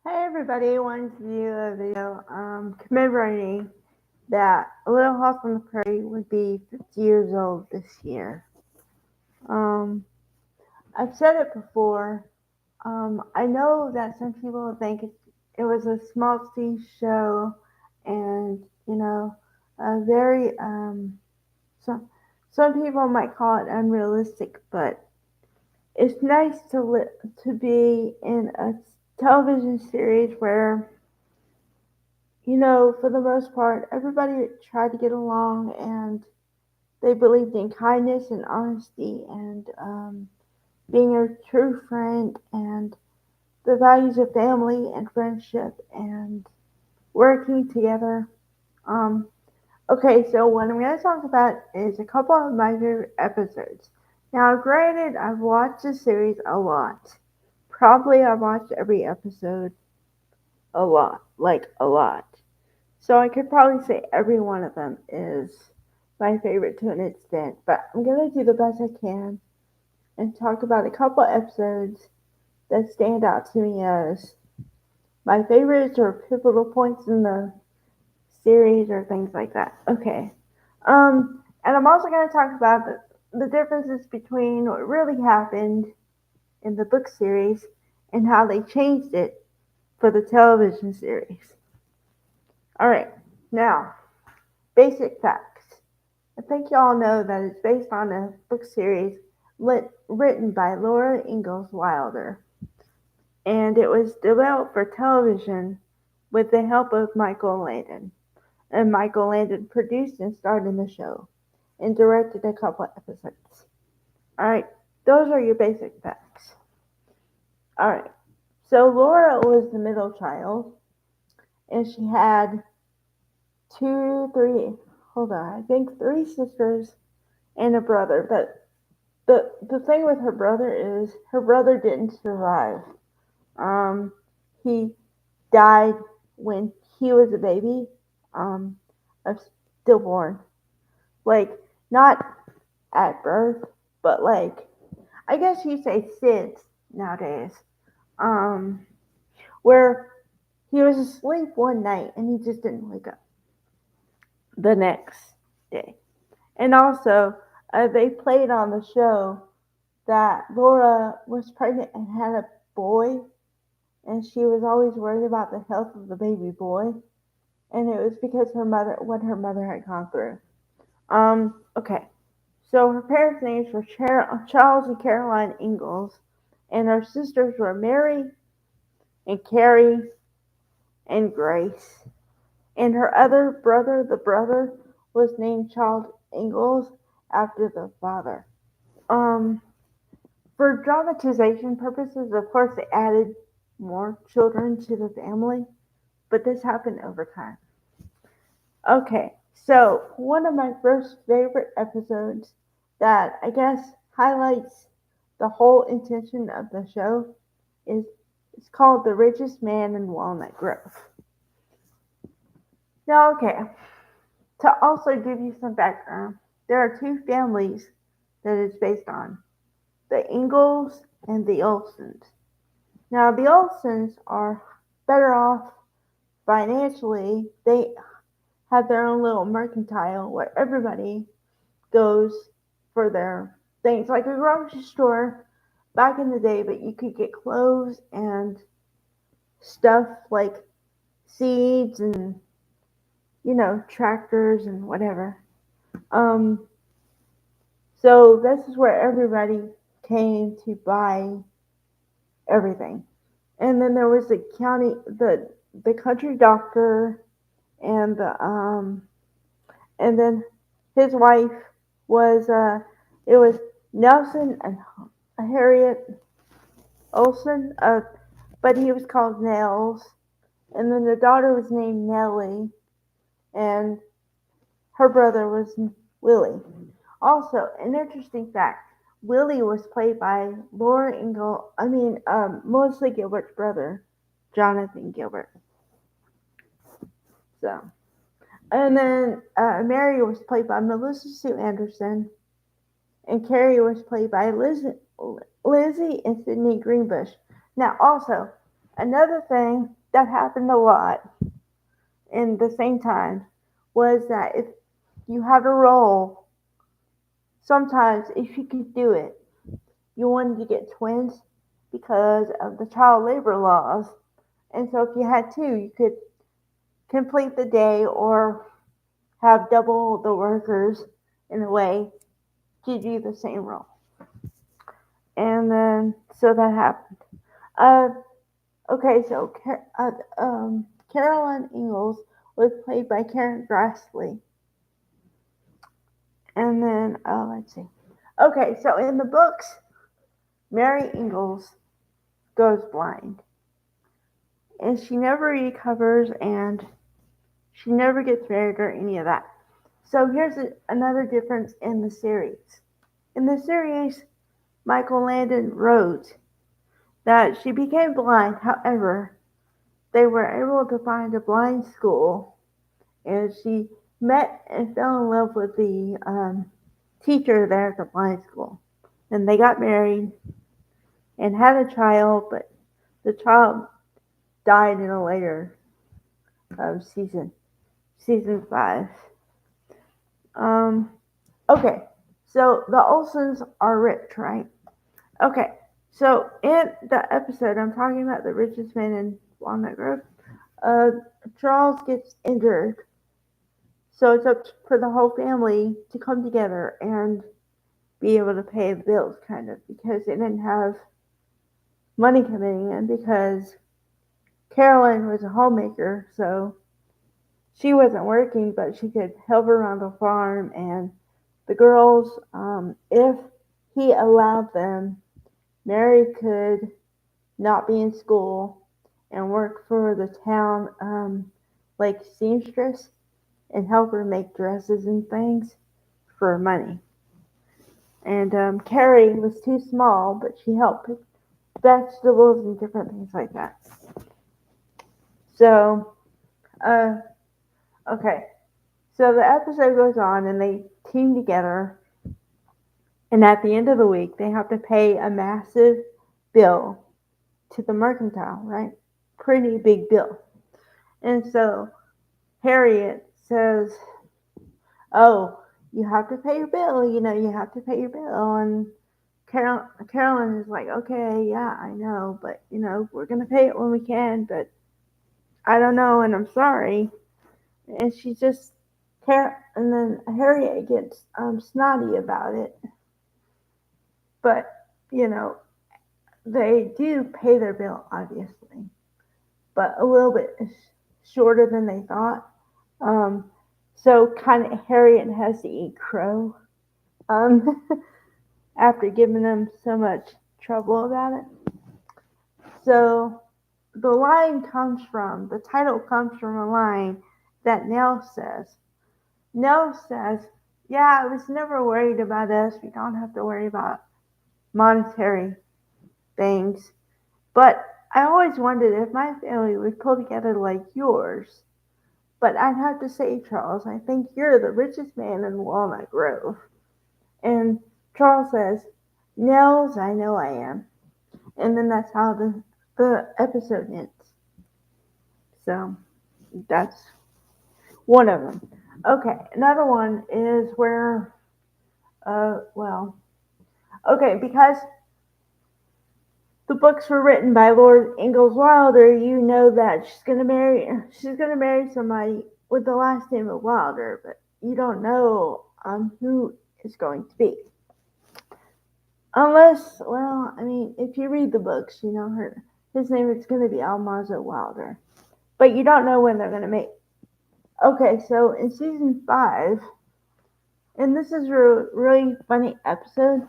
Hey everybody, I wanted to do a video commemorating that A Little House on the Prairie would be 50 years old this year. Um, I've said it before. I know that some people think it was a small C show and, very, some, some people might call it unrealistic, but it's nice to be in a television series where for the most part, everybody tried to get along and they believed in kindness and honesty and being a true friend and the values of family and friendship and working together. Um, okay, so what I'm going to talk about is a couple of my favorite episodes. Now, granted, I've watched the series a lot. Probably I've watched every episode a lot, like a lot. So I could probably say every one of them is my favorite to an extent, but I'm gonna do the best I can and talk about a couple episodes that stand out to me as my favorites or pivotal points in the series or things like that. Okay. And I'm also gonna talk about the differences between what really happened in the book series and how they changed it for the television series. Alright, now basic facts. I think y'all know that it's based on a book series written by Laura Ingalls Wilder, and it was developed for television with the help of Michael Landon. And Michael Landon produced and starred in the show and directed a couple episodes. Alright, those are your basic facts. Alright, so Laura was the middle child, and she had I think three sisters and a brother, but the thing with her brother is her brother didn't survive. Um, he died when he was a baby, um, of stillborn. Like not at birth, but like I guess you say SIDS nowadays. Um, where he was asleep one night and he just didn't wake up the next day. And also, they played on the show that Laura was pregnant and had a boy, and she was always worried about the health of the baby boy, and it was because what her mother had gone through. Okay, so her parents' names were Charles and Caroline Ingalls, and her sisters were Mary and Carrie and Grace, and her other brother, the brother, was named Charles Ingalls after the father. Um, For dramatization purposes, of course, they added more children to the family, but this happened over time. Okay, so one of my first favorite episodes that I guess highlights the whole intention of the show is it's called The Richest Man in Walnut Grove. Now, okay, to also give you some background, there are two families that it's based on, the Ingalls and the Olsons. Now, the Olsons are better off financially. They have their own little mercantile where everybody goes for their things, like a grocery store back in the day, but you could get clothes and stuff like seeds and, tractors and whatever. Um, so this is where everybody came to buy everything. And then there was the country doctor and and then his wife was it was Nelson and Harriet Olson, but he was called Nels. And then the daughter was named Nellie, and her brother was Willie. Also, an interesting fact: Willie was played by Melissa Gilbert's brother, Jonathan Gilbert. So, and then Mary was played by Melissa Sue Anderson, and Carrie was played by Lizzie and Sydney Greenbush. Now, also, Another thing that happened a lot in the same time was that if you had a role, sometimes if you could do it, you wanted to get twins because of the child labor laws. And so if you had two, you could complete the day or have double the workers in a way to do the same role. And then, so that happened. Uh, okay, so Carolyn Ingalls was played by Karen Grassley. And then, let's see. Okay, so in the books, Mary Ingalls goes blind. And she never recovers and she never gets married or any of that. So here's another difference in the series. In the series, Michael Landon wrote that she became blind. However, they were able to find a blind school, and she met and fell in love with the teacher there at the blind school. And they got married and had a child, but the child died in a later season 5. Um, okay, so the Olsons are rich, right? Okay, so in the episode, I'm talking about the richest man in Walnut Grove. Uh, Charles gets injured, so it's up for the whole family to come together and be able to pay the bills, kind of, because they didn't have money coming in because Carolyn was a homemaker, so she wasn't working, but she could help around the farm. And the girls, if he allowed them, Mary could not be in school and work for the town, like seamstress, and help her make dresses and things for money. And Carrie was too small, but she helped pick vegetables and different things like that. So, uh, okay. So the episode goes on, and they team together. And at the end of the week, they have to pay a massive bill to the mercantile, right? Pretty big bill. And so Harriet says, "Oh, you have to pay your bill. You have to pay your bill." And Carolyn is like, "Okay, yeah, I know, but we're gonna pay it when we can, but I don't know, and I'm sorry." And she just and then Harriet gets snotty about it, but you know they do pay their bill, obviously, but a little bit shorter than they thought. Um, so kind of Harriet has to eat crow um, after giving them so much trouble about it. So the title comes from a line that Nell says. Nell says, "Yeah, I was never worried about us. We don't have to worry about monetary things. But I always wondered if my family would pull together like yours. But I'd have to say, Charles, I think you're the richest man in Walnut Grove." And Charles says, "Nels, I know I am." And then that's how the episode ends. So that's one of them. Okay, another one is where, okay, because the books were written by Lord Ingalls Wilder, you know that she's gonna marry somebody with the last name of Wilder, but you don't know who it's going to be. Unless, well, I mean, if you read the books, his name is gonna be Almazo Wilder. But you don't know when they're gonna meet. Okay, so in season 5, and this is a really funny episode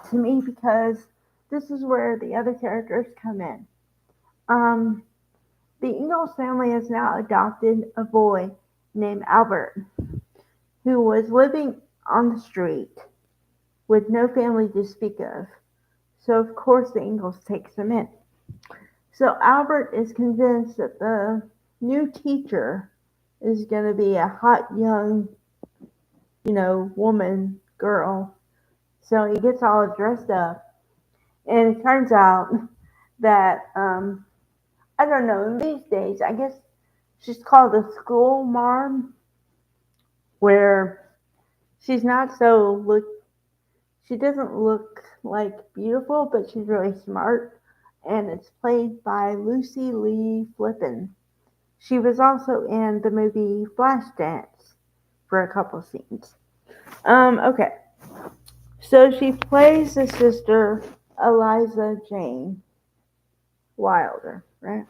to me because this is where the other characters come in. Um, the Ingalls family has now adopted a boy named Albert, who was living on the street with no family to speak of. So of course the Ingalls takes him in. So Albert is convinced that the new teacher is going to be a hot young, woman, girl. So he gets all dressed up, and it turns out that I don't know, in these days, I guess she's called a school marm, where she's not so look, she doesn't look like beautiful, but she's really smart, and it's played by Lucy Lee Flippin. She was also in the movie Flashdance for a couple scenes. Okay, so she plays the sister Eliza Jane Wilder, right?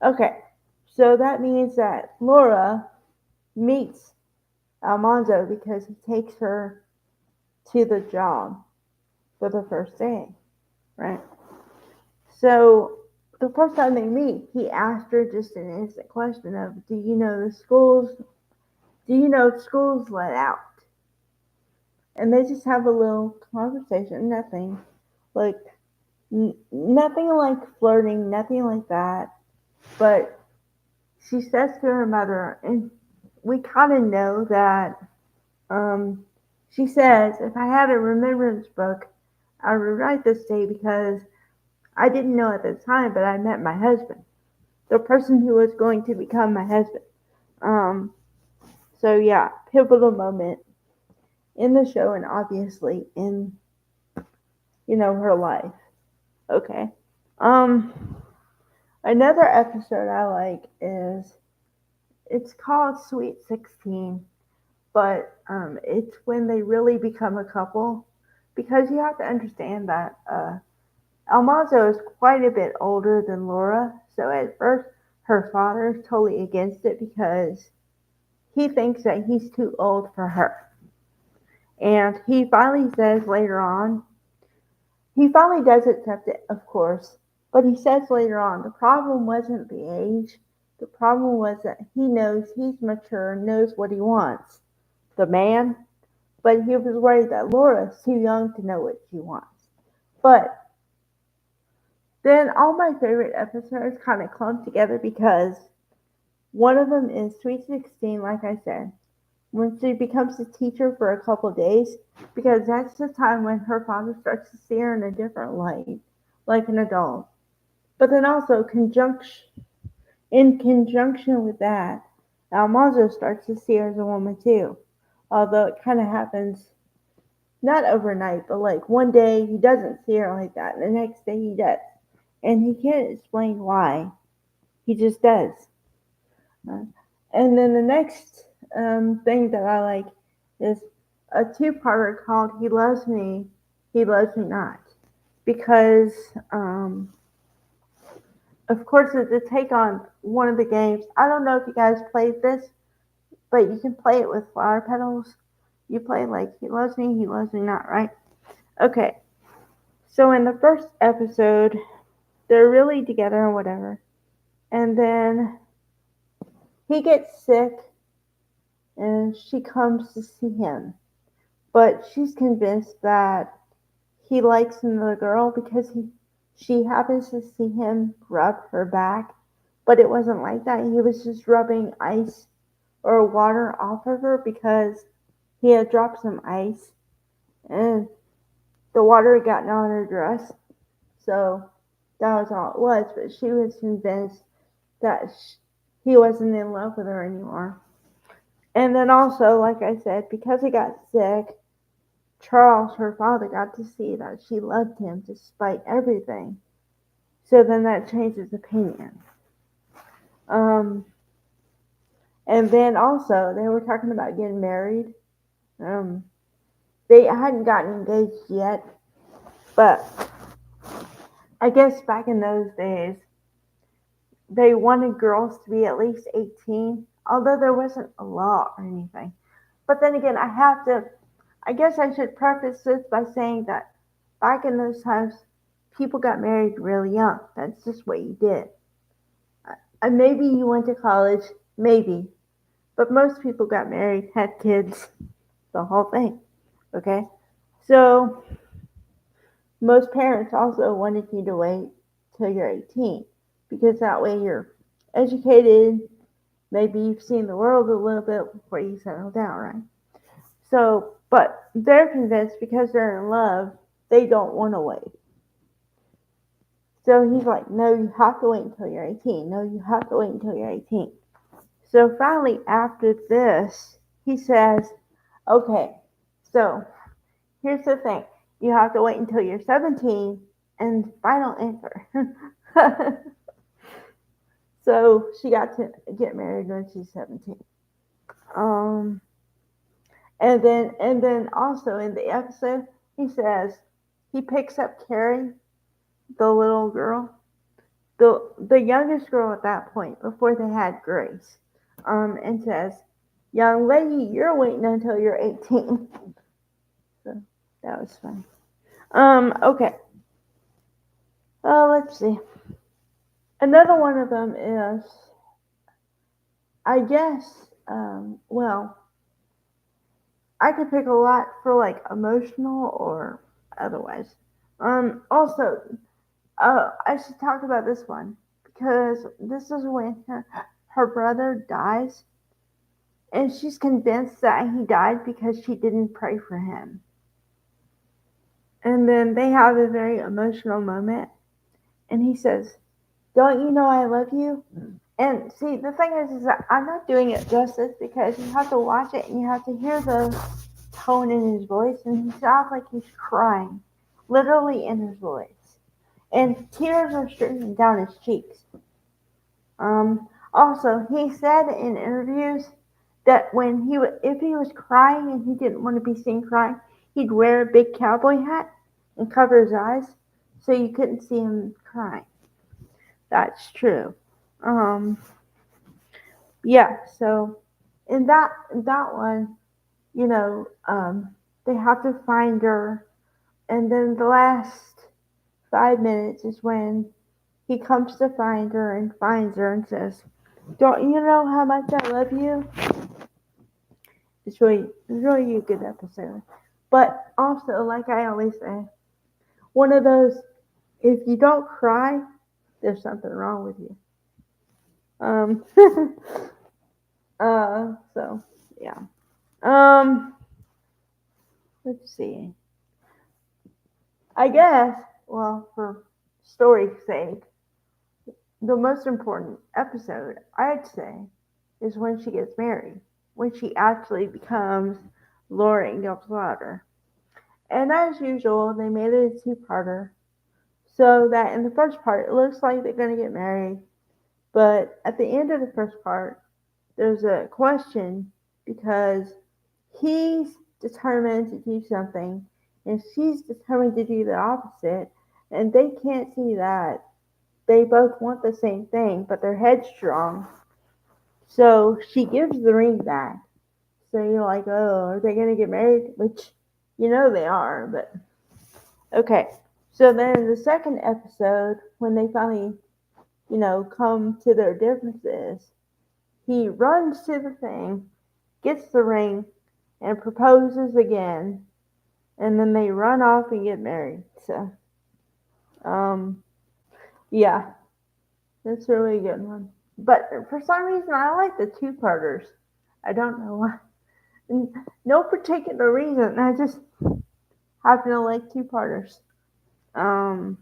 Okay, so that means that Laura meets Almanzo because he takes her to the job for the first day, right? So the first time they meet, he asked her just an innocent question of, "Do you know the schools? Do you know if schools let out?" And they just have a little conversation, nothing like nothing like flirting, nothing like that. But she says to her mother, and we kind of know that. Um, she says, "If I had a remembrance book, I would write this day because I didn't know at the time, but I met my husband, the person who was going to become my husband." Um, so yeah, pivotal moment in the show and obviously in her life. Okay. Um, Another episode I like is it's called Sweet 16, but it's when they really become a couple because you have to understand that Almanzo is quite a bit older than Laura, so at first her father is totally against it because he thinks that he's too old for her. And he finally says later on, he finally does accept it, of course, but he says later on, the problem wasn't the age, the problem was that he knows he's mature and knows what he wants, the man, but he was worried that Laura's too young to know what she wants. But then all my favorite episodes kind of clump together because one of them is Sweet 16, like I said, when she becomes a teacher for a couple of days, because that's the time when her father starts to see her in a different light, like an adult. But then also, in conjunction with that, Almanzo starts to see her as a woman too. Although it kind of happens not overnight, but like one day he doesn't see her like that, and the next day he does. And he can't explain why. He just does. Uh, and then the next thing that I like is a two-parter called He Loves Me Not. Because, of course, it's a take on one of the games. I don't know if you guys played this, but you can play it with flower petals. You play like He Loves Me Not, right? Okay, so in the first episode, they're really together and whatever. And then he gets sick and she comes to see him. But she's convinced that he likes another girl because she happens to see him rub her back. But it wasn't like that. He was just rubbing ice or water off of her because he had dropped some ice and the water had gotten on her dress. So that was all it was. But she was convinced that he wasn't in love with her anymore. And then also, like I said, because he got sick, Charles, her father, got to see that she loved him despite everything. So then that changed his opinion. Um, and then also, they were talking about getting married. Um, they hadn't gotten engaged yet, but I guess back in those days, they wanted girls to be at least 18, although there wasn't a law or anything. But then again, I guess I should preface this by saying that back in those times, people got married really young. That's just what you did. And maybe you went to college, maybe, but most people got married, had kids, the whole thing. Okay? So, most parents also wanted you to wait till you're 18 because that way you're educated, maybe you've seen the world a little bit before you settle down, right? So, but they're convinced because they're in love, they don't want to wait. So he's like, no, you have to wait until you're 18. No, you have to wait until you're 18. So finally, after this, he says, okay, so here's the thing. You have to wait until you're 17 and final answer. So she got to get married when she's 17. Um, and then also in the episode, he says he picks up Carrie, the little girl, the youngest girl at that point before they had Grace, and says, "Young lady, you're waiting until you're 18." So that was funny. Okay. Let's see. Another one of them is, I guess, well, I could pick a lot for like emotional or otherwise. Also, I should talk about this one because this is when her brother dies, and she's convinced that he died because she didn't pray for him. And then they have a very emotional moment, and he says, "Don't you know I love you?" And see, the thing is that I'm not doing it justice because you have to watch it and you have to hear the tone in his voice, and he sounds like he's crying, literally in his voice, and tears are streaming down his cheeks. Also, he said in interviews that if he was crying and he didn't want to be seen crying, he'd wear a big cowboy hat and cover his eyes so you couldn't see him crying. That's true. Um, yeah. So in that one, you know, they have to find her, and then the last 5 minutes is when he comes to find her and finds her and says, "Don't you know how much I love you?" It's really a good episode. But also, like I always say, one of those, if you don't cry, there's something wrong with you. Um, so yeah. Um, let's see. I guess, well, for story's sake, the most important episode, I'd say, is when she gets married, when she actually becomes Laura Ingalls Lauder. And as usual, they made it a two-parter, so that in the first part, it looks like they're going to get married, but at the end of the first part, there's a question because he's determined to do something and she's determined to do the opposite, and they can't see that. They both want the same thing, but they're headstrong. So she gives the ring back. So you're like, oh, are they going to get married? Which, they are, but okay. So then in the second episode, when they finally, come to their differences, he runs to the thing, gets the ring, and proposes again. And then they run off and get married. So, um, yeah, that's a really good one. But for some reason, I like the two-parters. I don't know why. No particular reason. I just happen to like two-parters. Um,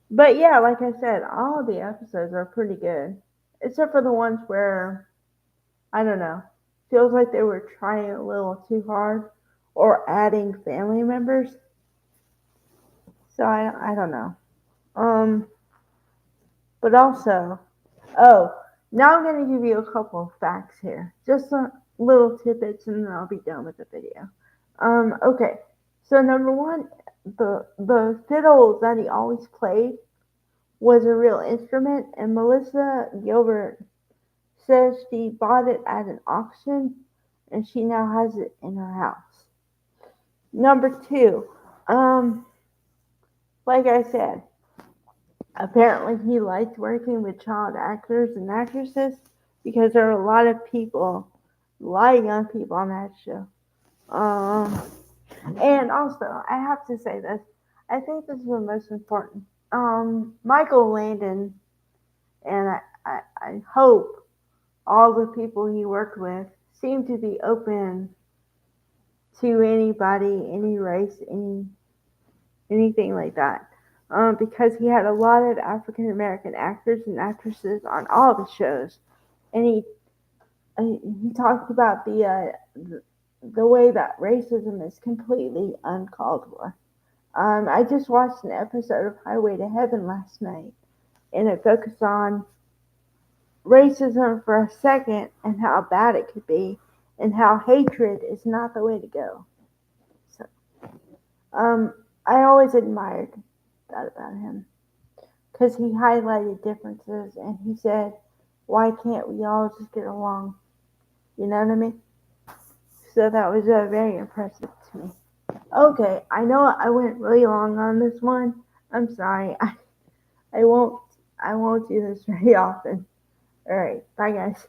but yeah, like I said, all of the episodes are pretty good, except for the ones where I don't know, feels like they were trying a little too hard or adding family members. So I don't know. Um, but also, oh, now I'm going to give you a couple of facts here, just some little tidbits, and then I'll be done with the video. Okay, so number one, the fiddle that he always played was a real instrument, and Melissa Gilbert says she bought it at an auction, and she now has it in her house. Number two, um, like I said, apparently he liked working with child actors and actresses because there are a lot of people, a lot of young people on that show. Um, and also, I have to say this. I think this is the most important. Michael Landon, and I hope all the people he worked with seem to be open to anybody, any race, anything like that. because he had a lot of African American actors and actresses on all of his shows, and he talked about the way that racism is completely uncalled for. I just watched an episode of Highway to Heaven last night, and it focused on racism for a second and how bad it could be, and how hatred is not the way to go. So, um, I always admired that about him because he highlighted differences and he said, "Why can't we all just get along?" You know what I mean? So that was very impressive to me. Okay, I know I went really long on this one. I'm sorry. I won't I won't do this very often. All right, bye guys.